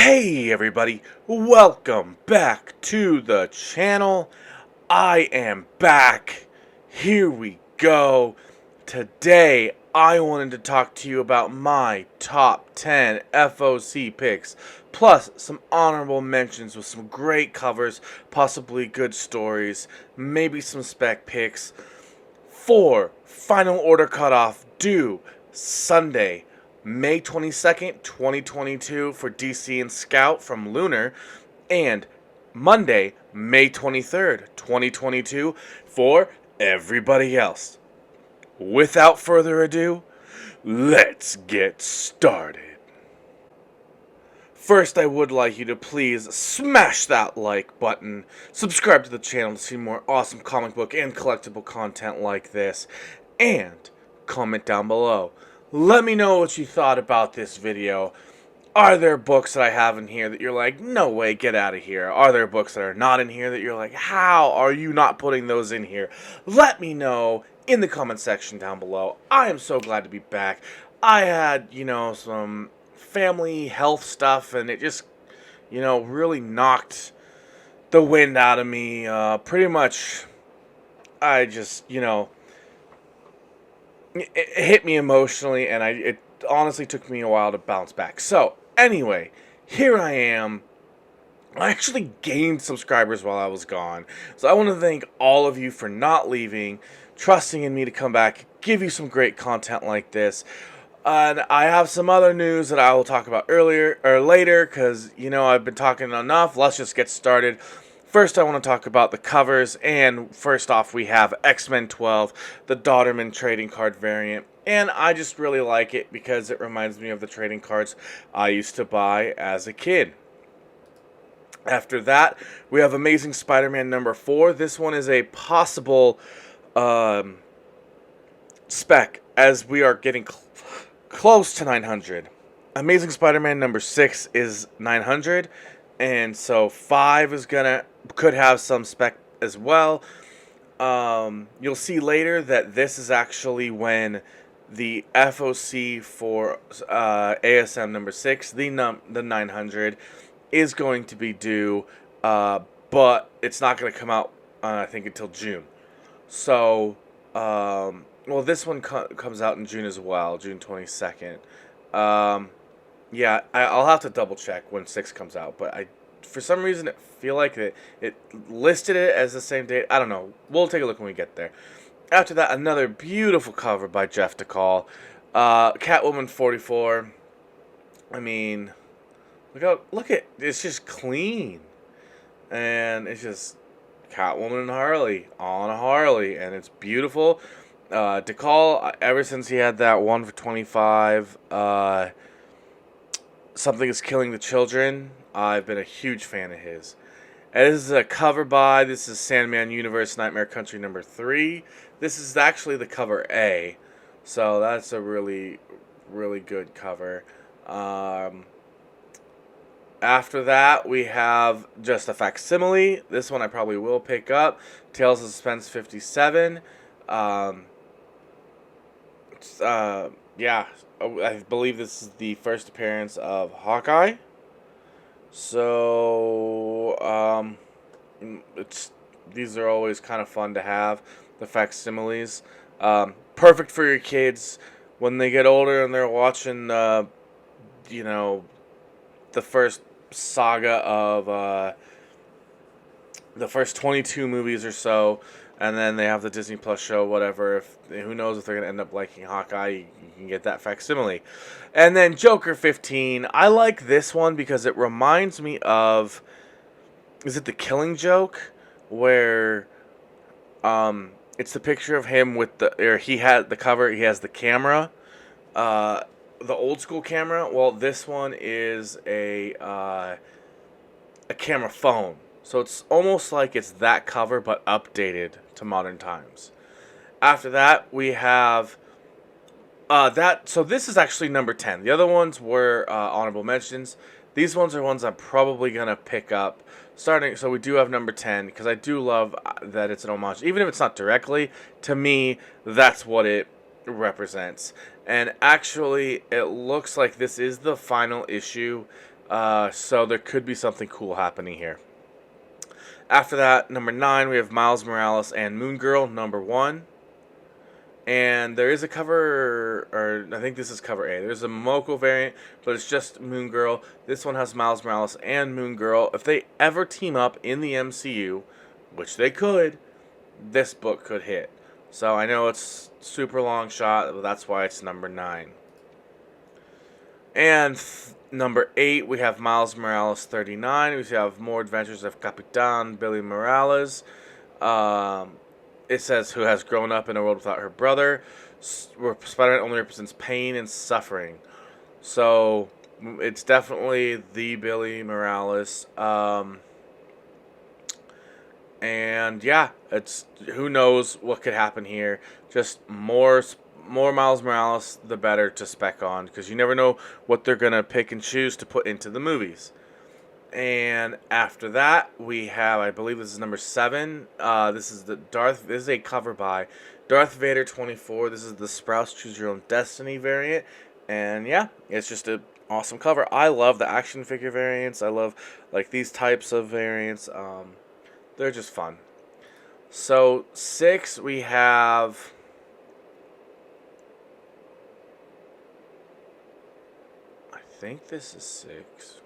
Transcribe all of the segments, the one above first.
Hey everybody, welcome back to the channel. I am back. Here we go. Today I wanted to talk to you about my top 10 FOC picks, plus some honorable mentions with some great covers, possibly good stories, maybe some spec picks, for Final Order Cutoff due Sunday, May 22nd, 2022 for DC and Scout from Lunar, and Monday, May 23rd, 2022 for everybody else. Without further ado, let's get started. First, I would like you to please smash that like button, subscribe to the channel to see more awesome comic book and collectible content like this, and comment down below. Let me know what you thought about this video. Are there books that I have in here that you're like, no way, get out of here? Are there books that are not in here that you're like, how are you not putting those in here? Let me know in the comment section down below. I am so glad to be back. I had, some family health stuff, and it just, really knocked the wind out of me. Pretty much, I just, it hit me emotionally, and it honestly took me a while to bounce back. So, anyway, here I am. I actually gained subscribers while I was gone. So I want to thank all of you for not leaving, trusting in me to come back, give you some great content like this. And I have some other news that I will talk about earlier or later, because, I've been talking enough. Let's just get started. First, I want to talk about the covers, and first off, we have X-Men 12, the Daughterman trading card variant, and I just really like it because it reminds me of the trading cards I used to buy as a kid. After that, we have Amazing Spider-Man number 4. This one is a possible spec, as we are getting close to 900. Amazing Spider-Man number 6 is 900, and so 5 is could have some spec as well. You'll see later that this is actually when the FOC for ASM number 6, the 900, is going to be due, but it's not going to come out, I think, until June. So, well, this one comes out in June as well, June 22nd. Yeah, I'll have to double check when 6 comes out, but for some reason, I feel like it listed it as the same date. I don't know. We'll take a look when we get there. After that, another beautiful cover by Jeff DeCall. Catwoman 44. I mean, look at it's just clean, and it's just Catwoman and Harley on a Harley, and it's beautiful. DeCall, ever since he had that 1 for 25, Something is Killing the Children, I've been a huge fan of his. And this is a cover by, this is Sandman Universe Nightmare Country number 3. This is actually the cover A, so that's a really, really good cover. After that, we have just a facsimile. This one I probably will pick up. Tales of Suspense 57. Yeah, I believe this is the first appearance of Hawkeye. So, these are always kind of fun to have, the facsimiles. Perfect for your kids when they get older and they're watching, the first saga of, the first 22 movies or so, and then they have the Disney Plus show, whatever. Who knows if they're going to end up liking Hawkeye, you can get that facsimile. And then Joker 15. I like this one because it reminds me of, is it The Killing Joke? Where it's the picture of him with he had the cover, he has the camera, the old school camera. Well, this one is a camera phone. So it's almost like it's that cover, but updated to modern times. After that, we have so this is actually number 10. The other ones were honorable mentions. These ones are ones I'm probably going to pick up. So we do have number 10, because I do love that it's an homage. Even if it's not directly, to me, that's what it represents. And actually, it looks like this is the final issue So there could be something cool happening here. After that, number 9, we have Miles Morales and Moon Girl, number 1. And there is a cover, or I think this is cover A. There's a Momoko variant, but it's just Moon Girl. This one has Miles Morales and Moon Girl. If they ever team up in the MCU, which they could, this book could hit. So I know it's super long shot, but that's why it's number 9. And number 8, we have Miles Morales 39. We have More Adventures of Capitan Billy Morales. It says, who has grown up in a world without her brother, where Spider-Man only represents pain and suffering. So it's definitely the Billy Morales. And yeah, it's, who knows what could happen here. Just more Miles Morales, the better to spec on, because you never know what they're going to pick and choose to put into the movies. And after that, we have, I believe this is number 7. This is a cover by Darth Vader 24. This is the Sprouse Choose Your Own Destiny variant. And yeah, it's just an awesome cover. I love the action figure variants. I love like these types of variants. They're just fun. So 6, we have, I think this is 6.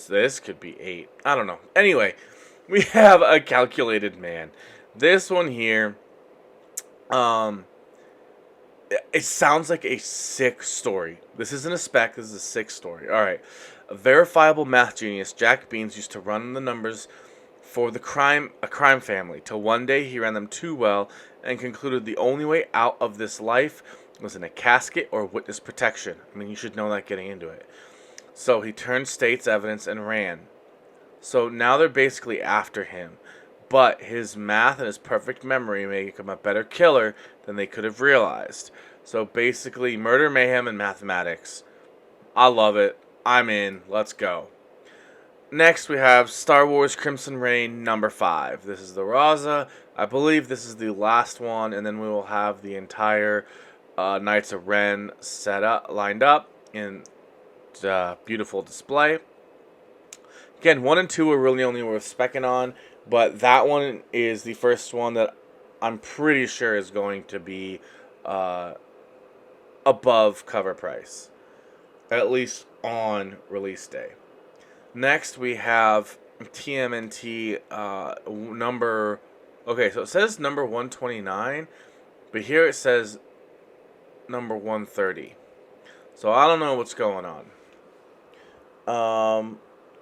This could be 8. I don't know. Anyway, we have a Calculated Man. This one here, it sounds like a sick story. This isn't a spec. This is a sick story. All right. A verifiable math genius, Jack Beans, used to run the numbers for a crime family, till one day he ran them too well and concluded the only way out of this life was in a casket or witness protection. I mean, you should know that getting into it. So he turned state's evidence and ran. So now they're basically after him. But his math and his perfect memory make him a better killer than they could have realized. So basically, murder, mayhem, and mathematics. I love it. I'm in. Let's go. Next, we have Star Wars Crimson Reign number 5. This is the Raza. I believe this is the last one. And then we will have the entire Knights of Ren lined up in beautiful display. Again, 1 and 2 are really only worth specking on, but that one is the first one that I'm pretty sure is going to be above cover price, at least on release day. Next, we have TMNT number. Okay, so it says number 129, but here it says number 130. So I don't know what's going on.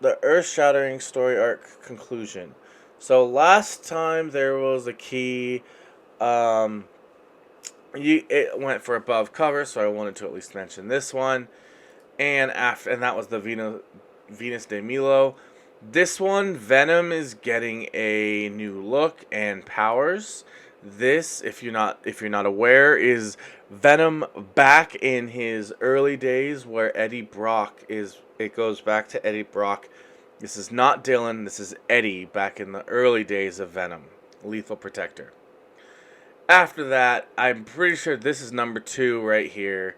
The earth-shattering story arc conclusion. So last time there was a key. It went for above cover, so I wanted to at least mention this one. And that was the Venus de Milo. This one, Venom is getting a new look and powers. This, if you're not aware, is Venom back in his early days where Eddie Brock is. It goes back to Eddie Brock. This is not Dylan. This is Eddie back in the early days of Venom, Lethal Protector. After that, I'm pretty sure this is number 2 right here.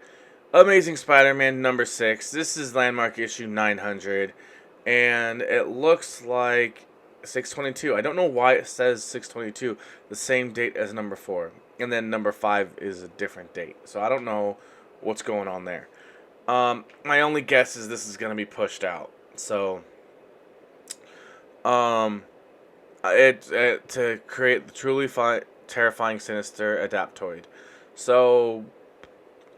Amazing Spider-Man number 6. This is landmark issue 900, and it looks like 622. I don't know why it says 622, the same date as number 4. And then number 5 is a different date. So I don't know what's going on there. My only guess is this is going to be pushed out. So, to create the truly terrifying, sinister Adaptoid. So,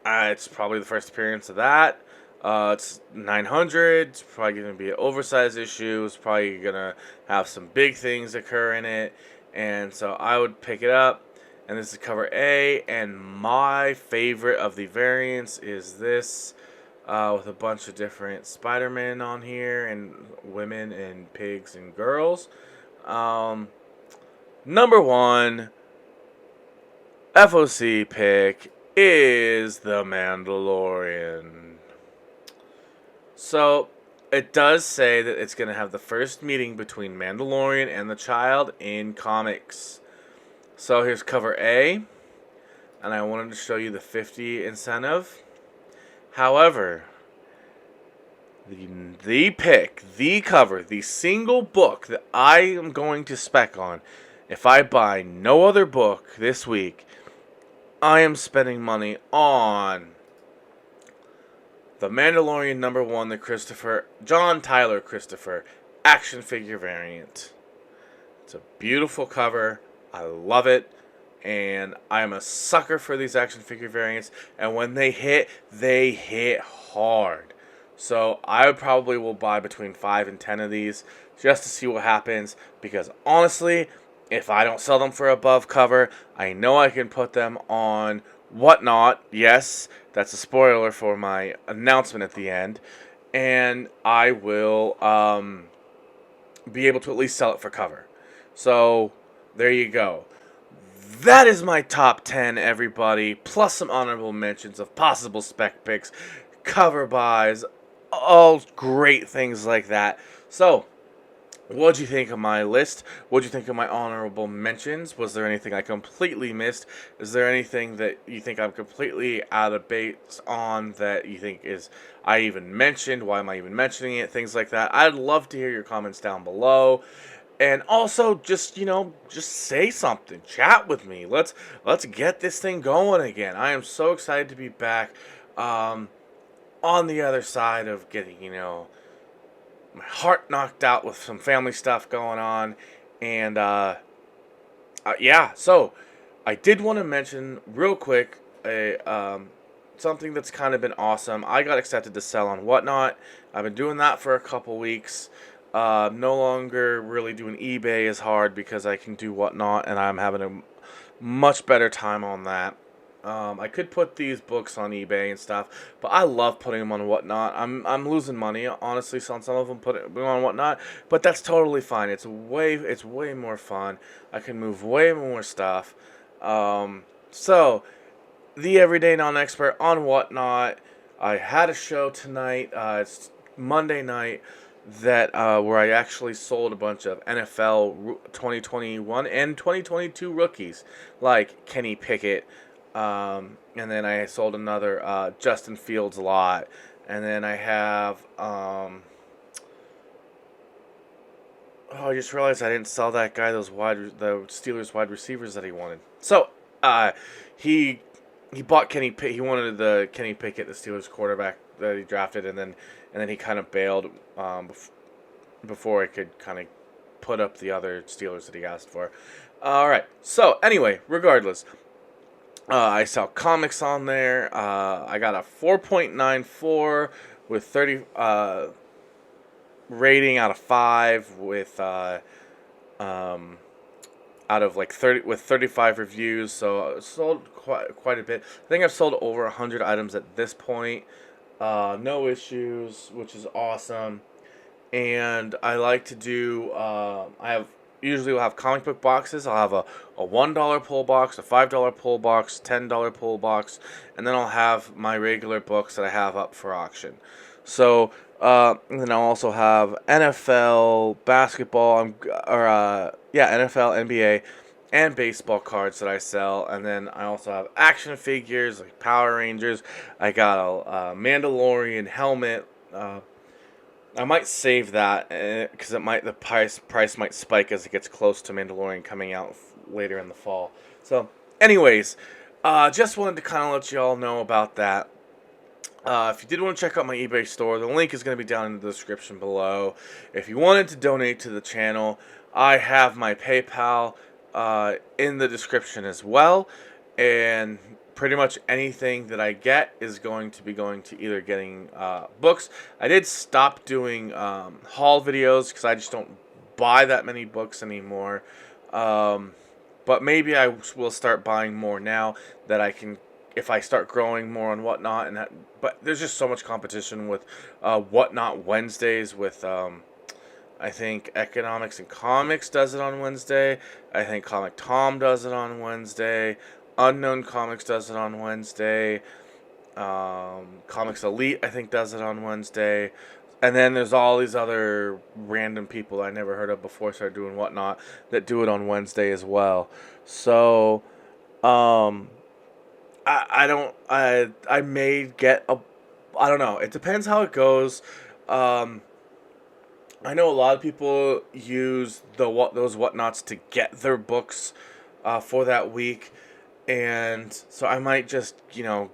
it's probably the first appearance of that. It's 900. It's probably going to be an oversized issue. It's probably going to have some big things occur in it. And so I would pick it up. And this is cover A. And my favorite of the variants is this. With a bunch of different Spider-Man on here. And women and pigs and girls. Number 1 FOC pick is the Mandalorian. So, it does say that it's going to have the first meeting between Mandalorian and the child in comics. So, here's cover A. and I wanted to show you the 50 incentive. However, the cover, the single book that I am going to spec on, if I buy no other book this week, I am spending money on the Mandalorian #1, the John Tyler Christopher action figure variant. It's a beautiful cover. I love it. And I'm a sucker for these action figure variants. And when they hit hard. So I probably will buy between 5 and 10 of these just to see what happens. Because honestly, if I don't sell them for above cover, I know I can put them on Whatnot. Yes, that's a spoiler for my announcement at the end. And I will be able to at least sell it for cover. So there you go. That is my top 10, everybody, plus some honorable mentions of possible spec picks, cover buys, all great things like that. So, what'd you think of my list? What'd you think of my honorable mentions? Was there anything I completely missed? Is there anything that you think I'm completely out of base on that you think is I even mentioned? Why am I even mentioning it? Things like that. I'd love to hear your comments down below. And also, just say something. Chat with me. Let's get this thing going again. I am so excited to be back on the other side of getting, my heart knocked out with some family stuff going on. And, yeah. So, I did want to mention real quick something that's kind of been awesome. I got accepted to sell on Whatnot. I've been doing that for a couple weeks. No longer really doing eBay as hard because I can do Whatnot, and I'm having a much better time on that. I could put these books on eBay and stuff, but I love putting them on Whatnot. I'm losing money, honestly, on some of them, putting them on Whatnot, but that's totally fine. It's way more fun. I can move way more stuff. So, the Everyday Non-Expert on Whatnot. I had a show tonight. It's Monday night. That where I actually sold a bunch of NFL 2021 and 2022 rookies like Kenny Pickett, and then I sold another Justin Fields lot, and then I have I just realized I didn't sell that guy the Steelers wide receivers that he wanted. So he bought Kenny Pickett. He wanted the Kenny Pickett, the Steelers quarterback that he drafted, and then he kind of bailed before I could kind of put up the other Steelers that he asked for. All right. So anyway, regardless, I sell comics on there. I got a 4.94 with 30 rating out of 5 with out of like 30 with 35 reviews. So I sold quite a bit. I think I've sold over 100 items at this point. No issues, which is awesome. And I like to do, usually will have comic book boxes. I'll have a $1 pull box, a $5 pull box, $10 pull box, and then I'll have my regular books that I have up for auction. So, and then I'll also have NFL, basketball, NFL, NBA, and baseball cards that I sell. And then I also have action figures like Power Rangers. I got a Mandalorian helmet. I might save that because the price might spike as it gets close to Mandalorian coming out later in the fall. So, anyways, just wanted to kind of let you all know about that. If you did want to check out my eBay store, the link is going to be down in the description below. If you wanted to donate to the channel, I have my PayPal in the description as well. And pretty much anything that I get is going to either getting books. I did stop doing haul videos because I just don't buy that many books anymore. But maybe I will start buying more now that I can, if I start growing more on Whatnot. But there's just so much competition with Whatnot Wednesdays with I think Economics and Comics does it on Wednesday. I think Comic Tom does it on Wednesday. Unknown Comics does it on Wednesday. Comics Elite, I think, does it on Wednesday. And then there's all these other random people I never heard of before started doing Whatnot that do it on Wednesday as well. So, I may get a, I don't know. It depends how it goes. Um, I know a lot of people use those whatnots to get their books for that week, and so I might just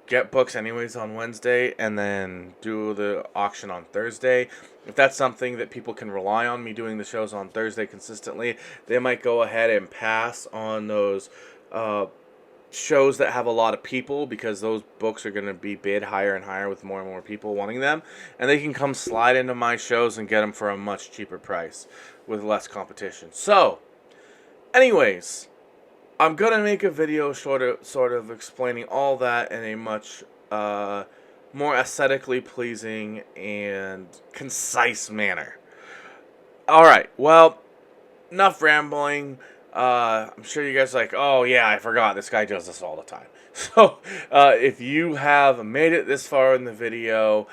get books anyways on Wednesday and then do the auction on Thursday. If that's something that people can rely on me doing the shows on Thursday consistently, they might go ahead and pass on those uh, shows that have a lot of people, because those books are going to be bid higher and higher with more and more people wanting them, and they can come slide into my shows and get them for a much cheaper price with less competition. So anyways, I'm going to make a video sort of explaining all that in a much more aesthetically pleasing and concise manner. Alright, well, enough rambling. I'm sure you guys are like, oh yeah, I forgot, this guy does this all the time. So, if you have made it this far in the video,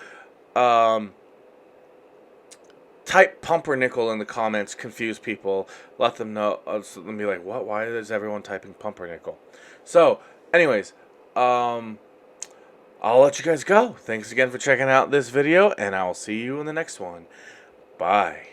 type pumpernickel in the comments, confuse people, let them know, let them be like, what, why is everyone typing pumpernickel? So, anyways, I'll let you guys go. Thanks again for checking out this video, and I'll see you in the next one. Bye.